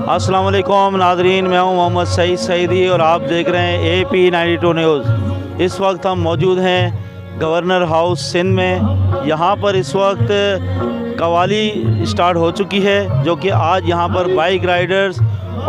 अस्सलाम वालेकुम नादरीन, मैं हूं मोहम्मद सईद सईदी और आप देख रहे हैं AP 92 न्यूज़। इस वक्त हम मौजूद हैं गवर्नर हाउस सिंध में। यहाँ पर इस वक्त कवाली स्टार्ट हो चुकी है, जो कि आज यहाँ पर बाइक राइडर्स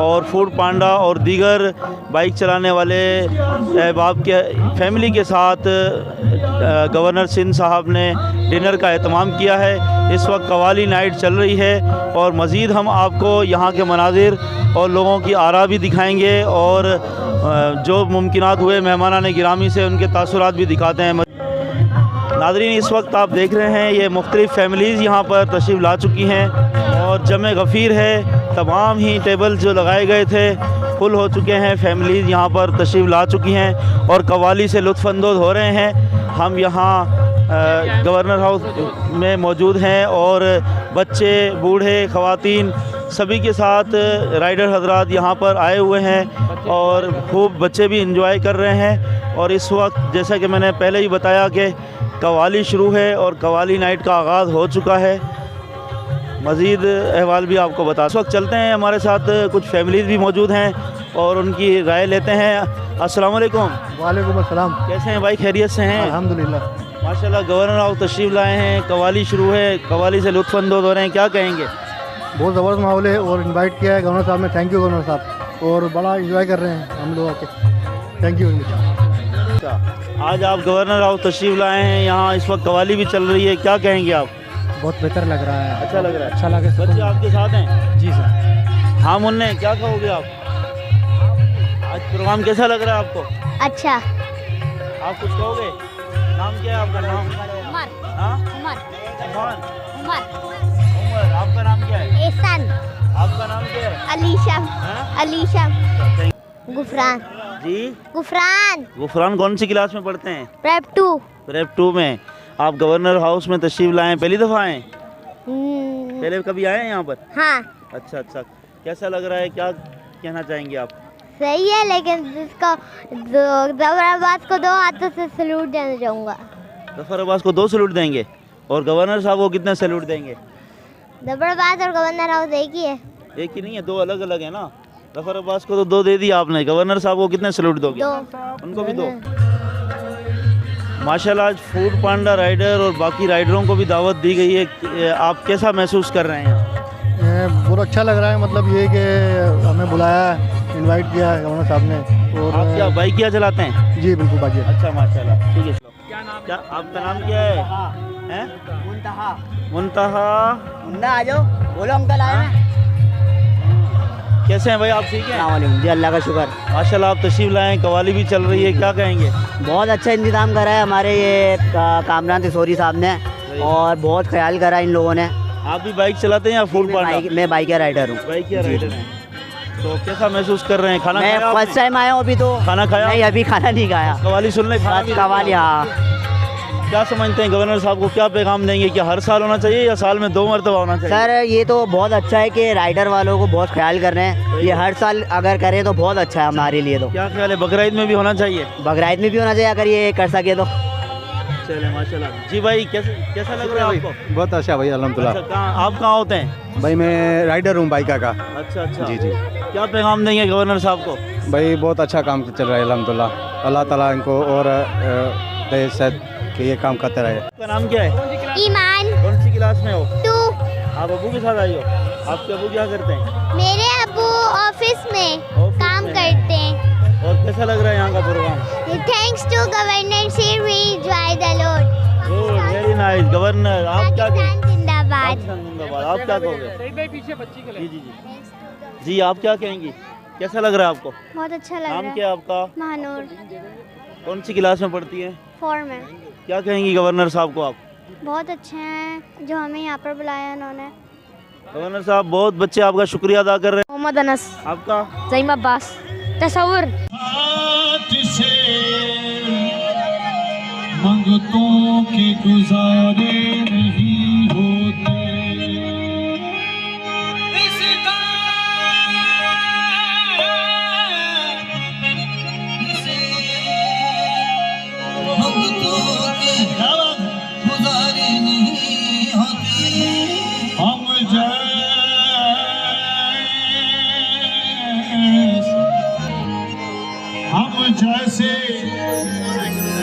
और फूड पांडा और दीगर बाइक चलाने वाले अहबाब के फैमिली के साथ गवर्नर सिंध साहब ने डिनर का एहतमाम किया है। इस वक्त कवाली नाइट चल रही है और मज़ीद हम आपको यहाँ के मनाजिर और लोगों की आरा भी दिखाएंगे और जो मुमकिनात हुए मेहमानान गिरामी से उनके तासुरात भी दिखाते हैं। नादरीन, इस वक्त आप देख रहे हैं ये मुख्तलिफ़ फैमिलीज़ यहाँ पर तशरीफ़ ला चुकी हैं और जमे गफ़ीर है। तमाम ही टेबल जो लगाए गए थे फुल हो चुके हैं। फैमिलीज़ यहाँ पर तशरीफ़ ला चुकी हैं और कवाली से लुत्फ़अंदोज़ हो रहे हैं। हम यहाँ गवर्नर हाउस में मौजूद हैं और बच्चे, बूढ़े, ख़वातीन सभी के साथ राइडर हजरात यहाँ पर आए हुए हैं और खूब बच्चे भी इंजॉय कर रहे हैं। और इस वक्त जैसा कि मैंने पहले ही बताया कि कवाली शुरू है और कवाली नाइट का आगाज़ हो चुका है। मज़ीद अहवाल भी आपको बता इस वक्त चलते हैं। हमारे साथ कुछ फैमिलीज़ भी मौजूद हैं और उनकी राय लेते हैं। अस्सलाम वालेकुम। वालेकुम अस्सलाम। कैसे हैं भाई, खैरियत से हैं? अल्हम्दुलिल्लाह। माशाल्लाह, गवर्नर हाउस तशरीफ़ लाए हैं, कवाली शुरू है, कवाली से लुत्फ़अंदोज़ हो रहे हैं, क्या कहेंगे? बहुत ज़बरदस्त माहौल है और इनवाइट किया है गवर्नर साहब ने। थैंक यू गवर्नर साहब, और बड़ा इंजॉय कर रहे हैं हम लोग आके। Thank you. आज आप गवर्नर हाउस तशरीफ़ लाए हैं, यहाँ इस वक्त कवाली भी चल रही है, क्या कहेंगे आप? बहुत बेहतर लग रहा है। अच्छा लग रहा है? अच्छा लगे। बच्चे आपके साथ हैं? जी सर। हाँ मुन्ने, क्या कहोगे आप? आज प्रोग्राम कैसा लग रहा है आपको? अच्छा। आप कुछ कहोगे? नाम क्या है आपका? नाम उमर। हाँ? उमर। उमर। उमर। आपका नाम क्या है? एहसान। आपका नाम क्या है? अलीशम। हाँ? अलीशम। गुफरान। जी गुफरान। गुफरान कौन सी क्लास में पढ़ते हैं? प्रेप 2। प्रेप 2 में। आप गवर्नर हाउस में तशरीफ़ लाए हैं, पहली दफ़ा आए? पहले कभी आए हैं यहाँ पर? हाँ। अच्छा अच्छा, कैसा लग रहा है, क्या कहना चाहेंगे आप? सही है, लेकिन जिसको ज़फराबाद को 2 हाथों से सैल्यूट देना चाहूँगा। ज़फराबाद को 2 सैल्यूट देंगे और गवर्नर साहब को कितने सैल्यूट देंगे? ज़फराबाद और गवर्नर हाउस एक ही है। एक ही नहीं है, 2 अलग अलग है ना। ज़फराबाद को तो 2 दे दिया आपने, गवर्नर साहब को कितने सैल्यूट दोगे? 2। उनको भी 2। माशाल्लाह, आज फूड पांडा राइडर और बाकी राइडरों को भी दावत दी गई है। आप कैसा महसूस कर रहे हैं? बहुत अच्छा लग रहा है। मतलब ये कि हमें बुलाया है, इनवाइट किया है गवर्नर साहब ने। और आप क्या बाइक क्या चलाते हैं? जी बिल्कुल बाजी। अच्छा माशाल्लाह, ठीक है। क्या आपका नाम क्या है? हैं? मुंतहा। मुंतहा। मुन्ना आ जाओ, बोलो अंकल आए हैं। कैसे हैं भाई, आप ठीक हैं? अस्सलाम वालेकुम जी, अल्लाह का शुक्र। माशाल्लाह, आप तशरीफ़ लाए हैं, कवाली भी चल रही है, क्या कहेंगे? बहुत अच्छा इंतज़ाम करा है हमारे ये कामरान तिसोरी साहब ने, और बहुत ख्याल करा इन लोगों ने। आप भी बाइक चलाते हैं या फूड पांडा? मैं बाइक का राइडर हूँ। बाइक का राइडर हैं, तो कैसा महसूस कर रहे हैं? खाना मैं खाया फर्स्ट टाइम आया हूँ अभी तो। खाना खाया? नहीं, अभी खाना नहीं खाया। कवाली सुन ले, खाना भी कवाली। हाँ। क्या समझते हैं गवर्नर साहब को, क्या पैगाम देंगे? क्या हर साल होना चाहिए या साल में 2 मरतबा होना चाहिए? सर ये तो बहुत अच्छा है कि राइडर वालों को बहुत ख्याल कर रहे हैं। ये हर साल अगर करें तो बहुत अच्छा है हमारे लिए। तो क्या ख्याल है, बकरीद में भी होना चाहिए? बकरीद में भी होना चाहिए अगर ये कर सके तो। चले माशाल्लाह। जी भाई, कैसा लग रहा है आपको? बहुत अच्छा भाई, अल्हम्दुलिल्लाह। अच्छा, आप कहाँ होते हैं? भाई मैं राइडर हूँ बाइका का। अच्छा अच्छा जी जी। क्या पैगाम देंगे गवर्नर साहब को? भाई बहुत अच्छा काम चल रहा है अल्हम्दुलिल्लाह। अल्लाह ताला इनको और दे शायद कि ये काम करते रहे। आपका नाम क्या है? ईमान। कौन सी क्लास में हो? 2। आप अबू के साथ आई हो? आपके अबू क्या करते हैं? मेरे अबू ऑफिस में काम में। करते हैं। और कैसा लग रहा है यहाँ का programme? Thanks to governor Singh, we enjoyed a lot. Good, very nice. Governor, आप क्या पाकिस्तान जिंदाबाद। जिंदाबाद। आप क्या कहोगे? जी जी जी जी, आप क्या कहेंगी? कैसा लग रहा है आपको? बहुत अच्छा लग रहा नाम है। क्या है आपका? महानूर। कौन सी क्लास में पढ़ती है? 4 में। क्या कहेंगी गवर्नर साहब को आप? बहुत अच्छे हैं जो हमें यहाँ पर बुलाया उन्होंने। गवर्नर साहब, बहुत बच्चे आपका शुक्रिया अदा कर रहे हैं। मोहम्मद अनस। आपका? ज़ईम अब्बास। तसव्वुर। मंगतों के गुजारे नहीं होते, मंगतों के गुजारे नहीं होते। हम जाए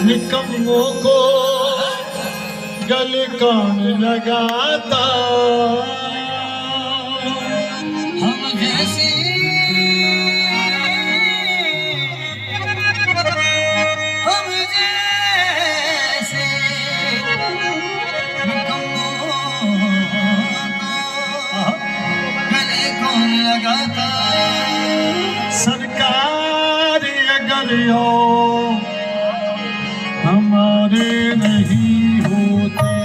निकम्मों को गले कौन लगाता। हम जैसी निकम्मों को गले कौन लगाता। सरकार अगर हो हमारे नहीं होते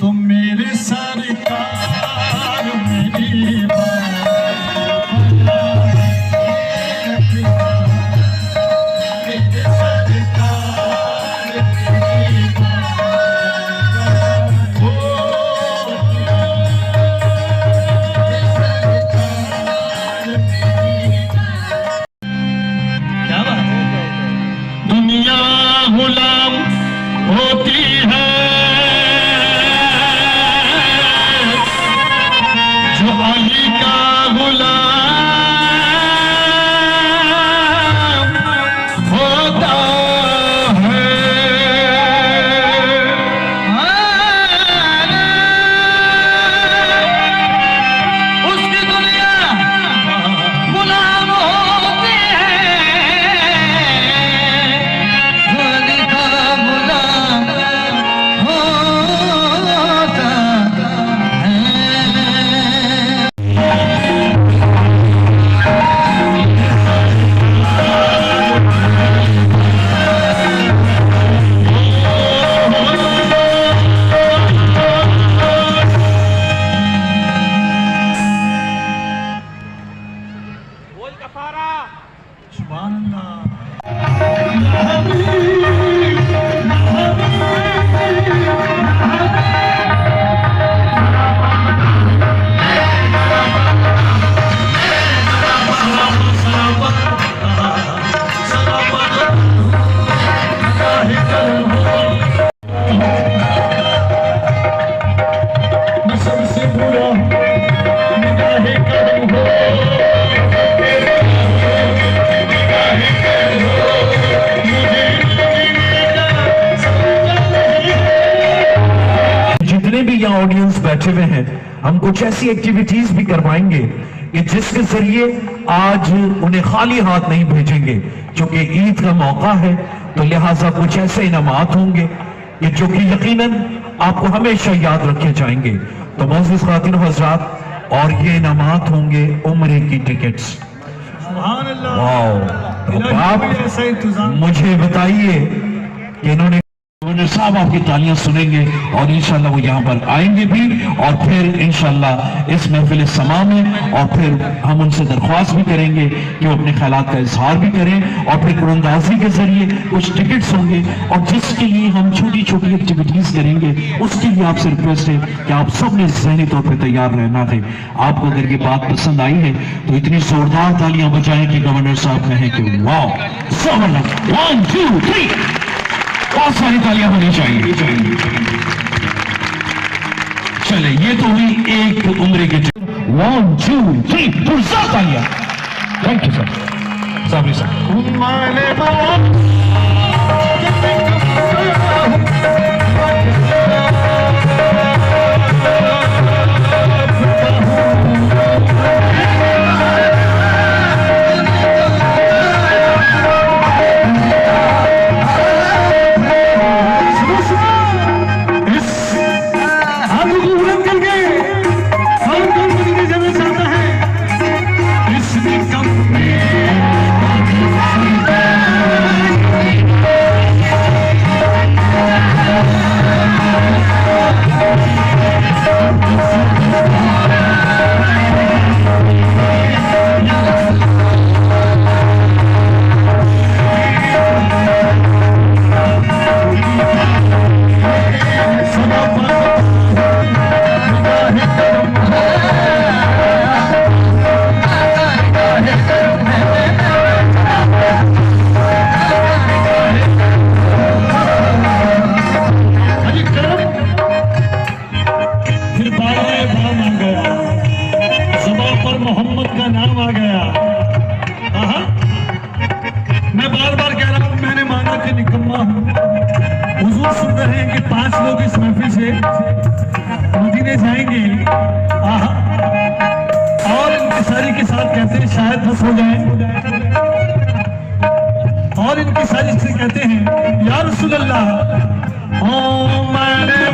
तो मेरे सरकार मेरी दुनिया गुलाम होती है जो अली का गुलाम होता है। उसकी दुनिया गुलाम होती है ऑडियंस बैठे हुए हैं, हम कुछ ऐसी एक्टिविटीज भी करवाएंगे कि जिसके जरिए आज उन्हें खाली हाथ नहीं भेजेंगे, क्योंकि ईद का मौका है। तो लिहाजा कुछ ऐसे इनामात होंगे कि जो कि यकीनन आपको हमेशा याद रखे जाएंगे। तो मोअज़्ज़िज़ ख़वातीन व हज़रात, और ये इनामात होंगे उम्रे की टिकट्स। वाओ! तो आप मुझे बताइए कि इन्होंने गवर्नर साहब आपकी तालियां सुनेंगे और इंशाल्लाह वो यहाँ पर आएंगे भी, और फिर इंशाल्लाह इस महफिल समा में और फिर हम उनसे दरख्वास्त भी करेंगे कि वो अपने ख्यालात का इजहार भी करें, और फिर कुरानंदाजी के जरिए कुछ टिकट्स होंगे और जिसके लिए हम छोटी छोटी एक्टिविटीज करेंगे। उसके लिए आपसे रिक्वेस्ट है कि आप सब ने ज़हनी तौर पर तैयार रहना है। आपको अगर ये बात पसंद आई है तो इतनी जोरदार तालियां बजाएं कि गवर्नर साहब कहें कि वाह, 1 2 3, बहुत सारी तालियां होनी चाहिए। चले, ये तो हुई एक उम्रे की 1 2 3 पुरज़ोर तालियां। थैंक यू सर, साबरी साहब। गिने जाएंगे। आहा, और इनकी सारी के साथ कहते हैं शायद बस हो जाए, और इनकी सारी से कहते हैं या रसूल अल्लाह, ओ मैंने